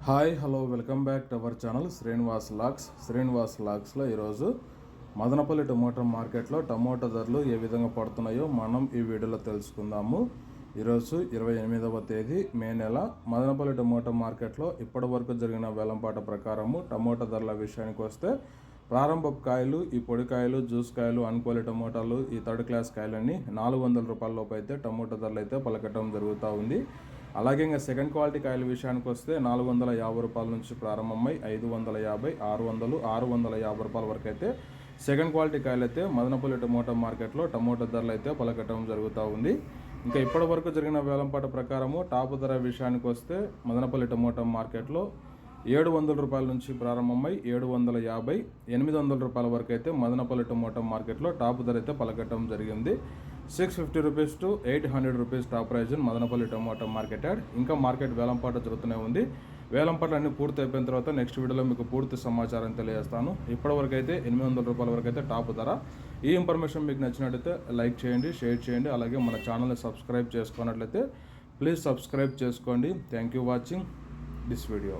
Hi hello welcome back to our channel Srinivas లాగ్స్లో ఈరోజు Madanapalle tomato మార్కెట్లో టమోటా ధరలు ఏ విధంగా పడుతున్నాయో మనం ఈ వీడియోలో తెలుసుకుందాము. ఈరోజు 28వ తేదీ మే నెల మదనపల్లి టమోటా మార్కెట్లో ఇప్పటి వరకు జరిగిన వేలంపాట ప్రకారము టమోటా ధరల విషయానికి వస్తే ప్రారంభ కాయలు, ఈ పొడికాయలు, జ్యూస్ కాయలు, అన్క్వాలిటీ టమోటాలు, ఈ థర్డ్ క్లాస్ కాయలన్నీ 400 రూపాయల లోపు అయితే టమోటా ధరలు అయితే పలకటం జరుగుతూ ఉంది. అలాగే ఇంకా సెకండ్ క్వాలిటీ కాయల విషయానికి వస్తే 450 రూపాయల నుంచి ప్రారంభమై 550, 600, 650 రూపాయల వరకు అయితే సెకండ్ క్వాలిటీ కాయలు అయితే మదనపల్లి టమోటా మార్కెట్లో టమోటా ధరలు అయితే పలకటం జరుగుతూ ఉంది. ఇంకా ఇప్పటి వరకు జరిగిన వేలంపాట ప్రకారము టాప్ ధర విషయానికి వస్తే మదనపల్లి టమోటా మార్కెట్లో 700 రూపాయల నుంచి ప్రారంభమై 750, 800 రూపాయల వరకు అయితే మదనపల్లి టమోటా మార్కెట్లో టాప్ ధర అయితే పలకటం జరిగింది. 650 rupees to 800 rupees top prize Madanapalle tomato market yard. ఇంకా మార్కెట్ వేలంపాట జరుగుతూనే ఉంది. వేలంపాటలు అన్ని పూర్తి అయిపోయిన తర్వాత నెక్స్ట్ వీడియోలో మీకు పూర్తి సమాచారం తెలియజేస్తాను. ఇప్పటివరకు అయితే 800 రూపాయల వరకు అయితే టాప్ ధర. ఈ ఇన్ఫర్మేషన్ మీకు నచ్చినట్లయితే లైక్ చేయండి, షేర్ చేయండి. అలాగే మన ఛానల్ని సబ్స్క్రైబ్ చేసుకున్నట్లయితే ప్లీజ్ సబ్స్క్రైబ్ చేసుకోండి. Thank you watching this video.